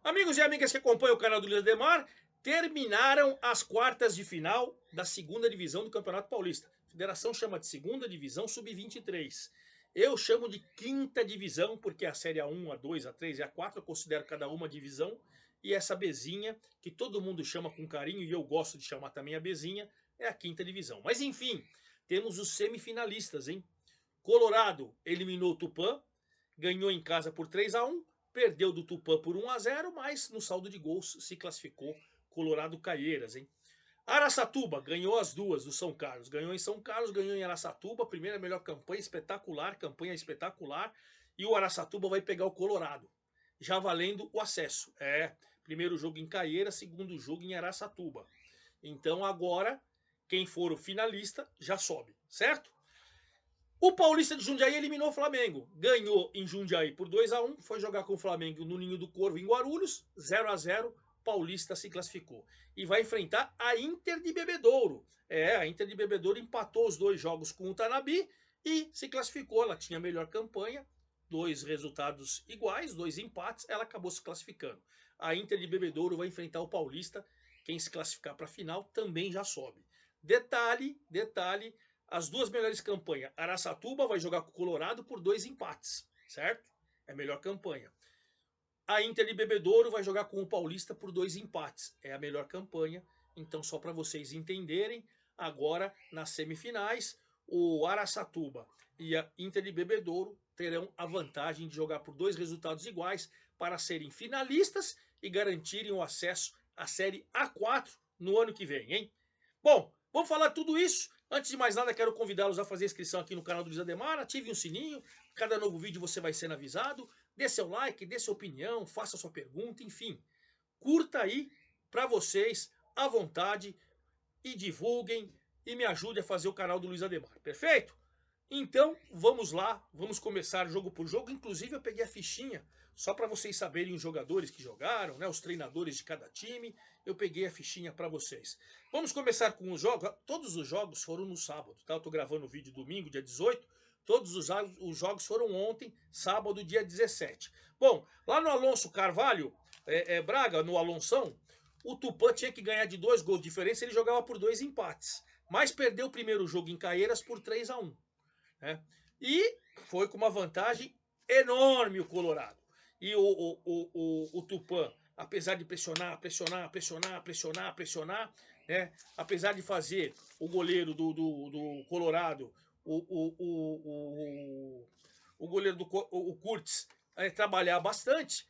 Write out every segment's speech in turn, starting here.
Amigos e amigas que acompanham o canal do Luiz Ademar, terminaram as quartas de final da segunda divisão do Campeonato Paulista. A federação chama de segunda divisão sub-23. Eu chamo de quinta divisão, porque a série A1, A2, A3 e A4 eu considero cada uma divisão. E essa Bzinha, que todo mundo chama com carinho, e eu gosto de chamar também a Bzinha, é a quinta divisão. Mas enfim, temos os semifinalistas, hein? Colorado eliminou o Tupã, ganhou em casa por 3-1, perdeu do Tupã por 1-0, mas no saldo de gols se classificou Colorado Caieiras, hein? Araçatuba ganhou as duas do São Carlos. Ganhou em São Carlos, ganhou em Araçatuba. Primeira melhor campanha espetacular. E o Araçatuba vai pegar o Colorado, já valendo o acesso. Primeiro jogo em Caieiras, segundo jogo em Araçatuba. Então agora, quem for o finalista já sobe, certo? O Paulista de Jundiaí eliminou o Flamengo. Ganhou em Jundiaí por 2-1. Foi jogar com o Flamengo no Ninho do Corvo em Guarulhos. 0-0. Paulista se classificou. E vai enfrentar a Inter de Bebedouro. A Inter de Bebedouro empatou os dois jogos com o Tanabi e se classificou. Ela tinha a melhor campanha. Dois resultados iguais, dois empates. Ela acabou se classificando. A Inter de Bebedouro vai enfrentar o Paulista. Quem se classificar para a final também já sobe. Detalhe, as duas melhores campanhas. Araçatuba vai jogar com o Colorado por 2 empates, certo? É a melhor campanha. A Inter de Bebedouro vai jogar com o Paulista por 2 empates. É a melhor campanha. Então, só para vocês entenderem, agora nas semifinais, o Araçatuba e a Inter de Bebedouro terão a vantagem de jogar por 2 resultados iguais para serem finalistas e garantirem o acesso à Série A4 no ano que vem, hein? Bom, vamos falar tudo isso. Antes de mais nada, quero convidá-los a fazer inscrição aqui no canal do Luiz Ademar. Ative o sininho. Cada novo vídeo você vai sendo avisado. Dê seu like, dê sua opinião, faça sua pergunta, enfim. Curta aí para vocês à vontade e divulguem e me ajude a fazer o canal do Luiz Ademar. Perfeito? Então, vamos lá, vamos começar jogo por jogo. Inclusive, eu peguei a fichinha, só para vocês saberem os jogadores que jogaram, né, os treinadores de cada time. Eu peguei a fichinha para vocês. Vamos começar com os jogos. Todos os jogos foram no sábado, tá? Eu tô gravando o vídeo domingo, dia 18. Todos os jogos foram ontem, sábado, dia 17. Bom, lá no Alonso Carvalho, Braga, no Alonção, o Tupã tinha que ganhar de 2 gols de diferença, ele jogava por 2 empates. Mas perdeu o primeiro jogo em Caieiras por 3-1. Né? E foi com uma vantagem enorme o Colorado. E o Tupã, apesar de pressionar, né? Apesar de fazer o goleiro do Colorado, o goleiro o Kurtz, trabalhar bastante,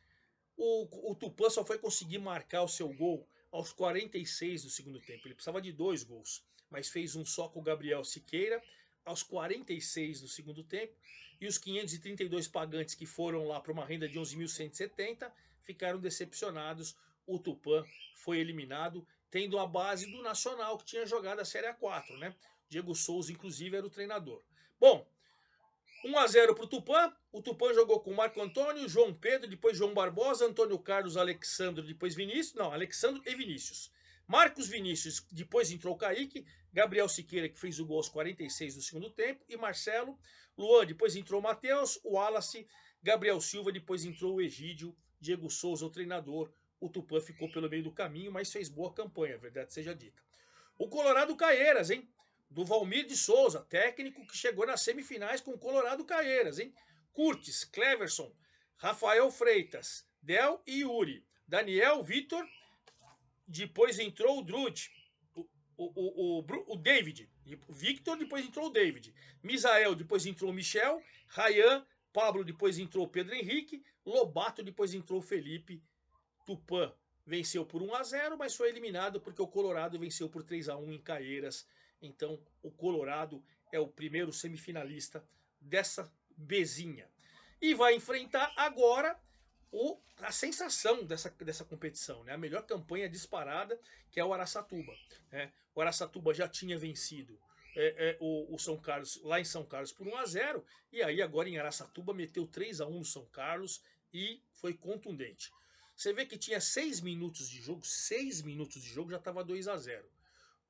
o Tupã só foi conseguir marcar o seu gol aos 46 do segundo tempo. Ele precisava de 2 gols, mas fez um só com o Gabriel Siqueira aos 46 do segundo tempo. E os 532 pagantes que foram lá para uma renda de 11.170 ficaram decepcionados. O Tupã foi eliminado, tendo a base do Nacional, que tinha jogado a Série A4, né? Diego Souza, inclusive, era o treinador. Bom, 1-0 para o Tupã. O Tupã jogou com Marco Antônio, João Pedro, depois João Barbosa, Antônio Carlos, Alexandro, depois Vinícius. Não, Alexandro e Vinícius. Marcos Vinícius, depois entrou o Kaique, Gabriel Siqueira, que fez o gol aos 46 do segundo tempo, e Marcelo, Luan, depois entrou o Matheus, o Wallace, Gabriel Silva, depois entrou o Egídio, Diego Souza, o treinador. O Tupã ficou pelo meio do caminho, mas fez boa campanha, verdade seja dita. O Colorado Caieiras, hein? Do Valmir de Souza, técnico que chegou nas semifinais com o Colorado Caieiras, hein? Curtis, Cleverson, Rafael Freitas, Del e Yuri, Daniel, Vitor, depois entrou o Drud, o David, Victor, depois entrou o David, Misael, depois entrou o Michel, Rayan, Pablo, depois entrou o Pedro Henrique, Lobato, depois entrou o Felipe. Tupã venceu por 1-0, mas foi eliminado porque o Colorado venceu por 3-1 em Caieiras. Então, o Colorado é o primeiro semifinalista dessa Bzinha. E vai enfrentar agora a sensação dessa competição, né? A melhor campanha disparada, que é o Araçatuba. Né? O Araçatuba já tinha vencido o São Carlos lá em São Carlos por 1-0, e aí agora em Araçatuba meteu 3-1 no São Carlos e foi contundente. Você vê que tinha 6 minutos de jogo, 6 minutos de jogo já estava 2-0.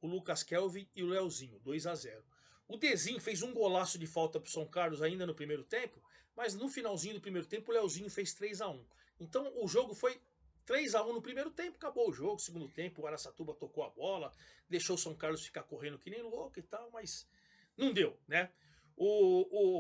O Lucas Kelvin e o Leozinho, 2-0. O Dezinho fez um golaço de falta para o São Carlos ainda no primeiro tempo, mas no finalzinho do primeiro tempo o Leozinho fez 3-1. Então o jogo foi 3-1 no primeiro tempo, acabou o jogo. Segundo tempo, o Araçatuba tocou a bola, deixou o São Carlos ficar correndo que nem louco e tal, mas não deu, né?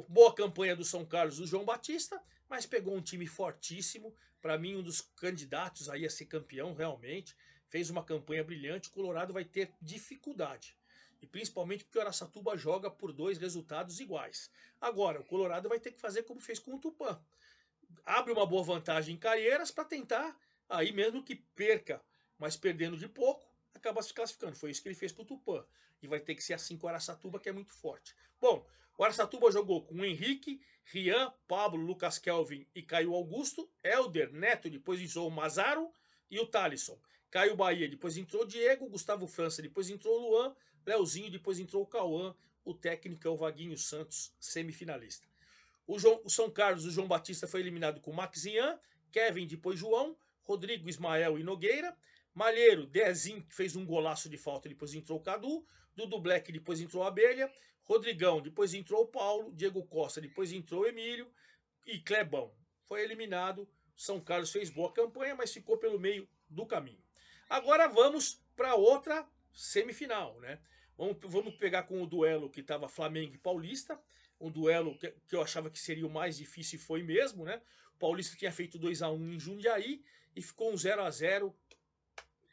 Boa campanha do São Carlos, do João Batista, mas pegou um time fortíssimo. Para mim, um dos candidatos aí a ser campeão, realmente. Fez uma campanha brilhante. O Colorado vai ter dificuldade. E principalmente porque o Araçatuba joga por 2 resultados iguais. Agora, o Colorado vai ter que fazer como fez com o Tupã. Abre uma boa vantagem em Caieiras para tentar, aí mesmo que perca, mas perdendo de pouco, acaba se classificando. Foi isso que ele fez com o Tupã. E vai ter que ser assim com o Araçatuba, que é muito forte. Bom, o Araçatuba jogou com o Henrique, Rian, Pablo, Lucas Kelvin e Caio Augusto, Helder, Neto, depois entrou o Mazaro e o Thalisson. Caio Bahia, depois entrou o Diego, Gustavo França, depois entrou o Luan, Leozinho, depois entrou o Cauã, o técnico é o Vaguinho Santos, semifinalista. O São Carlos, o João Batista foi eliminado com Maxian, Kevin, depois João, Rodrigo, Ismael e Nogueira, Malheiro, Dezinho, que fez um golaço de falta, depois entrou o Cadu, Dudu Black, depois entrou a Abelha, Rodrigão, depois entrou o Paulo, Diego Costa, depois entrou o Emílio e Clebão. Foi eliminado, São Carlos fez boa campanha, mas ficou pelo meio do caminho. Agora vamos para outra semifinal, né? Vamos pegar com o duelo que estava Flamengo e Paulista, um duelo que eu achava que seria o mais difícil e foi mesmo, né? O Paulista tinha feito 2-1 em Jundiaí e ficou um 0-0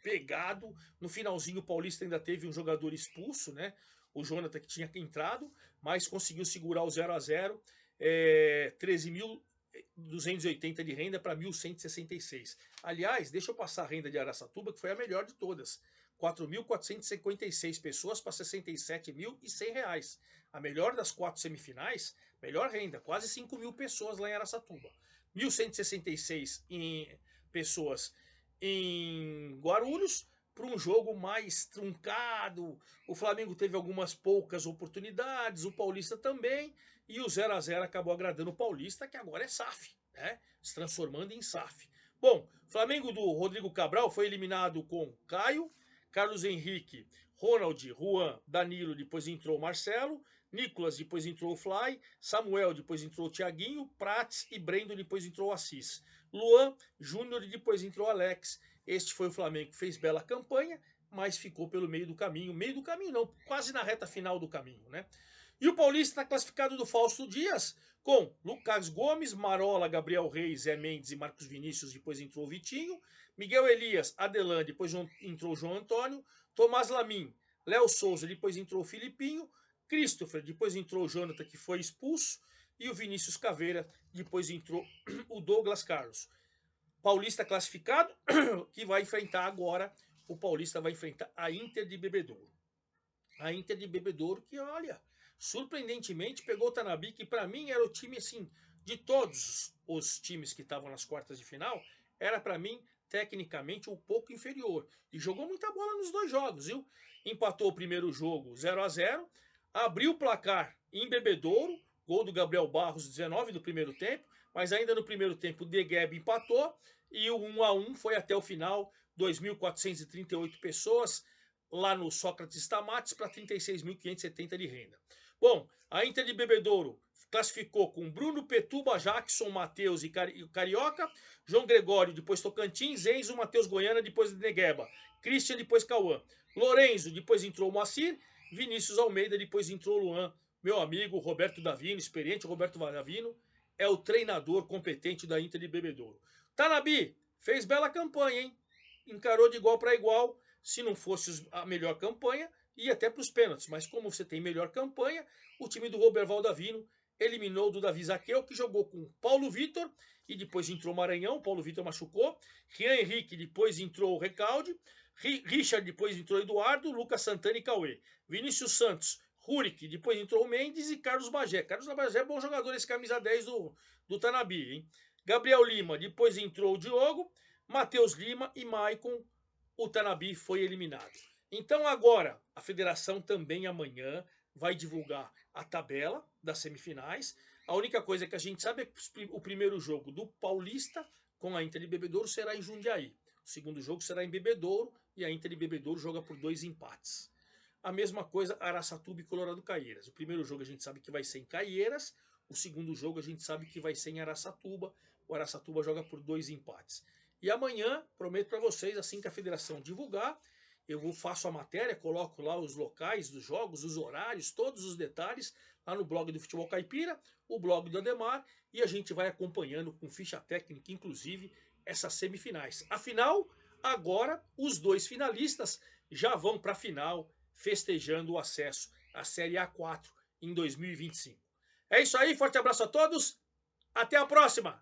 pegado. No finalzinho o Paulista ainda teve um jogador expulso, né? O Jonathan que tinha entrado, mas conseguiu segurar o 0-0. 13.280 de renda para 1.166. Aliás, deixa eu passar a renda de Araçatuba, que foi a melhor de todas. 4.456 pessoas para R$ 67.100. A melhor das 4 semifinais, melhor renda, quase 5.000 pessoas lá em Araçatuba. 1.166 pessoas em Guarulhos, para um jogo mais truncado. O Flamengo teve algumas poucas oportunidades, o Paulista também, e o 0-0 acabou agradando o Paulista, que agora é SAF, né? Se transformando em SAF. Bom, Flamengo do Rodrigo Cabral foi eliminado com Caio, Carlos Henrique, Ronald, Juan, Danilo, depois entrou o Marcelo, Nicolas, depois entrou o Fly, Samuel, depois entrou o Thiaguinho, Prats e Brendo, depois entrou o Assis. Luan, Júnior e depois entrou o Alex. Este foi o Flamengo que fez bela campanha, mas ficou pelo meio do caminho. Meio do caminho não, quase na reta final do caminho, né? E o Paulista está classificado do Fausto Dias com Lucas Gomes, Marola, Gabriel Reis, Zé Mendes e Marcos Vinícius, depois entrou o Vitinho, Miguel Elias, Adelan, depois entrou o João Antônio, Tomás Lamin, Léo Souza, depois entrou o Filipinho, Christopher, depois entrou o Jonathan, que foi expulso, e o Vinícius Caveira, depois entrou o Douglas Carlos. Paulista classificado, que vai enfrentar agora, o Paulista vai enfrentar a Inter de Bebedouro. A Inter de Bebedouro que, olha, surpreendentemente pegou o Tanabi, que para mim era o time, assim, de todos os times que estavam nas quartas de final, era para mim, tecnicamente, um pouco inferior. E jogou muita bola nos 2 jogos, viu? Empatou o primeiro jogo 0-0, abriu o placar em Bebedouro, gol do Gabriel Barros, 19 do primeiro tempo, mas ainda no primeiro tempo o De Geb empatou e o 1-1 foi até o final, 2.438 pessoas lá no Sócrates Tamates para 36.570 de renda. Bom, a Inter de Bebedouro classificou com Bruno Petuba, Jackson, Matheus e Carioca, João Gregório, depois Tocantins, Enzo, Matheus Goiana, depois Negueba, Christian, depois Cauã, Lorenzo, depois entrou o Moacir, Vinícius Almeida, depois entrou o Luan, meu amigo Roberto Davino, experiente Roberto Davino, é o treinador competente da Inter de Bebedouro. Tanabi fez bela campanha, hein? Encarou de igual para igual. Se não fosse a melhor campanha, ia até para os pênaltis. Mas como você tem melhor campanha, o time do Roberval Davino eliminou do Davi Zaqueu, que jogou com Paulo Vitor, e depois entrou Maranhão, Paulo Vitor machucou, Rian Henrique, depois entrou o Recalde, Richard, depois entrou Eduardo, Lucas Santana e Cauê, Vinícius Santos, Rurik, depois entrou o Mendes e Carlos Bagé. Carlos Bagé é bom jogador, esse camisa 10 do Tanabi, hein? Gabriel Lima, depois entrou o Diogo, Matheus Lima e Maicon. O Tanabi foi eliminado. Então agora, a federação também amanhã vai divulgar a tabela das semifinais. A única coisa que a gente sabe é que o primeiro jogo do Paulista com a Inter de Bebedouro será em Jundiaí. O segundo jogo será em Bebedouro e a Inter de Bebedouro joga por 2 empates. A mesma coisa Araçatuba e Colorado Caieiras. O primeiro jogo a gente sabe que vai ser em Caieiras, o segundo jogo a gente sabe que vai ser em Araçatuba. O Araçatuba joga por 2 empates. E amanhã, prometo para vocês, assim que a federação divulgar, faço a matéria, coloco lá os locais dos jogos, os horários, todos os detalhes, lá no blog do Futebol Caipira, o blog do Ademar, e a gente vai acompanhando com ficha técnica, inclusive, essas semifinais. Afinal, agora os dois finalistas já vão para a final, festejando o acesso à Série A4 em 2025. É isso aí, forte abraço a todos, até a próxima!